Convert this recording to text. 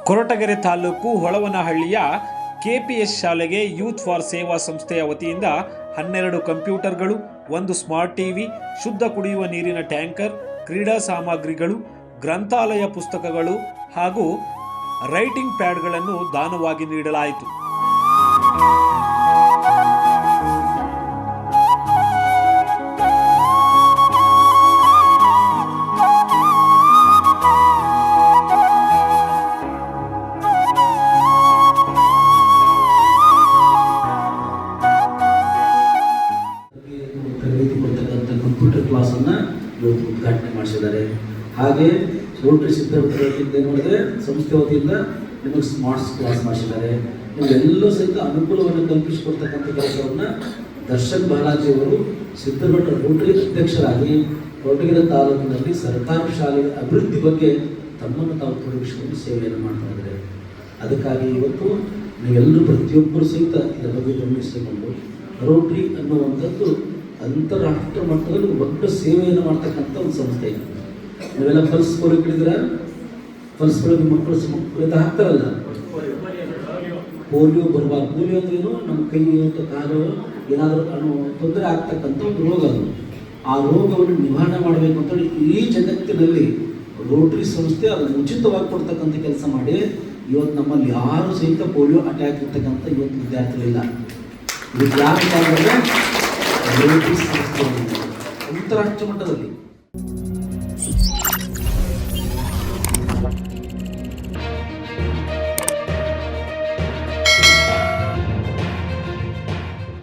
Koratagere taluk ಹೊಳವನಹಳ್ಳಿಯ KPS ಶಾಲೆಗೆ youth for ಸೇವಾ ಸಂಸ್ಥೆಯ ವತಿಯಿಂದ 12 ಕಂಪ್ಯೂಟರ್ಗಳು, 1 ಸ್ಮಾರ್ಟ್ ಟಿವಿ, ಶುದ್ಧ ಕುಡಿಯುವ ನೀರಿನ ಟ್ಯಾಂಕರ್, ಕ್ರೀಡಾ ಸಾಮಗ್ರಿಗಳು, ಗ್ರಂಥಾಲಯ ಪುಸ್ತಕಗಳು ಹಾಗೂ ರೈಟಿಂಗ್ ಪ್ಯಾಡ್ಗಳನ್ನು ದಾನವಾಗಿ ನೀಡಲಾಯಿತು. ತರಬೇತಿ ಕೊಡ್ತಕ್ಕಂಥ ಕಂಪ್ಯೂಟರ್ ಕ್ಲಾಸನ್ನು ಇವತ್ತು ಉದ್ಘಾಟನೆ ಮಾಡಿಸಿದ್ದಾರೆ. ಹಾಗೆ ರೋಟರಿ ಸಿದ್ಧವತಿಯಿಂದ ಏನು ಮಾಡಿದರೆ ಸಂಸ್ಥೆ ವತಿಯಿಂದ ನಿಮಗೆ ಸ್ಮಾರ್ಟ್ಸ್ ಕ್ಲಾಸ್ ಮಾಡಿಸಿದ್ದಾರೆ. ನಿಮಗೆಲ್ಲೂ ಸಹಿತ ಅನುಕೂಲವನ್ನು ಕಲ್ಪಿಸಿಕೊಡ್ತಕ್ಕಂಥ ಕೆಲಸವನ್ನು ದರ್ಶನ್ ಬಾಲಾಜಿ ಅವರು ಸಿದ್ಧಘಟ್ಟ ರೋಟರಿ ಅಧ್ಯಕ್ಷರಾಗಿ ಕೊರಟಗೆರೆ ತಾಲೂಕಿನಲ್ಲಿ ಸರ್ಕಾರಿ ಶಾಲೆಯ ಅಭಿವೃದ್ಧಿ ಬಗ್ಗೆ ತಮ್ಮನ್ನು ತಾವು ತೊಡಗಿಸಿಕೊಂಡು ಸೇವೆಯನ್ನು ಮಾಡ್ತಾ ಇದ್ದಾರೆ. ಅದಕ್ಕಾಗಿ ಇವತ್ತು ನೀವೆಲ್ಲರೂ ಪ್ರತಿಯೊಬ್ಬರು ಸಹಿತ ಇದರ ಬಗ್ಗೆ ಗಮನಿಸಿಕೊಂಡು ರೋಟರಿ ಅನ್ನುವಂಥದ್ದು ಅಂತಾರಾಷ್ಟ್ರೀಯ ಮಟ್ಟದಲ್ಲಿ ದೊಡ್ಡ ಸೇವೆಯನ್ನು ಮಾಡ್ತಕ್ಕಂಥ ಒಂದು ಸಂಸ್ಥೆ. ನೀವೆಲ್ಲ ಪಲ್ಸ್ ಪೋಲಿಯೋ ಕೇಳಿದ್ರೆ ಪಲ್ಸ್ ಪೋಲಿಯೋ ಮಕ್ಕಳು ಹಾಕ್ತಾರಲ್ಲ, ಪೋಲಿಯೋ ಬರಬಾರ್ದು. ಪೋಲಿಯೋ ಅಂದ್ರೇನು, ನಮ್ಮ ಕೈ ಮತ್ತು ಕಾಲು ಏನಾದರೂ ತೊಂದರೆ ಆಗ್ತಕ್ಕಂಥ ಒಂದು ರೋಗ. ಅದು ಆ ರೋಗವನ್ನು ನಿವಾರಣೆ ಮಾಡಬೇಕು ಅಂತೇಳಿ ಈ ಜಗತ್ತಿನಲ್ಲಿ ರೋಟರಿ ಸಂಸ್ಥೆ ಅದನ್ನು ಉಚಿತವಾಗಿ ಕೊಡ್ತಕ್ಕಂಥ ಕೆಲಸ ಮಾಡಿ ಇವತ್ತು ನಮ್ಮಲ್ಲಿ ಯಾರು ಸಹಿತ ಪೋಲಿಯೋ ಅಟ್ಯಾಕ್ ಇರ್ತಕ್ಕಂಥ ಇವತ್ತು ವಿದ್ಯಾರ್ಥಿಗಳಿಲ್ಲ. ಇದು ಯಾರು ರೋಟರಿ ಸಂಸ್ಥೆ ಅಂತಾರಾಷ್ಟ್ರೀಯ ಮಟ್ಟದಲ್ಲಿ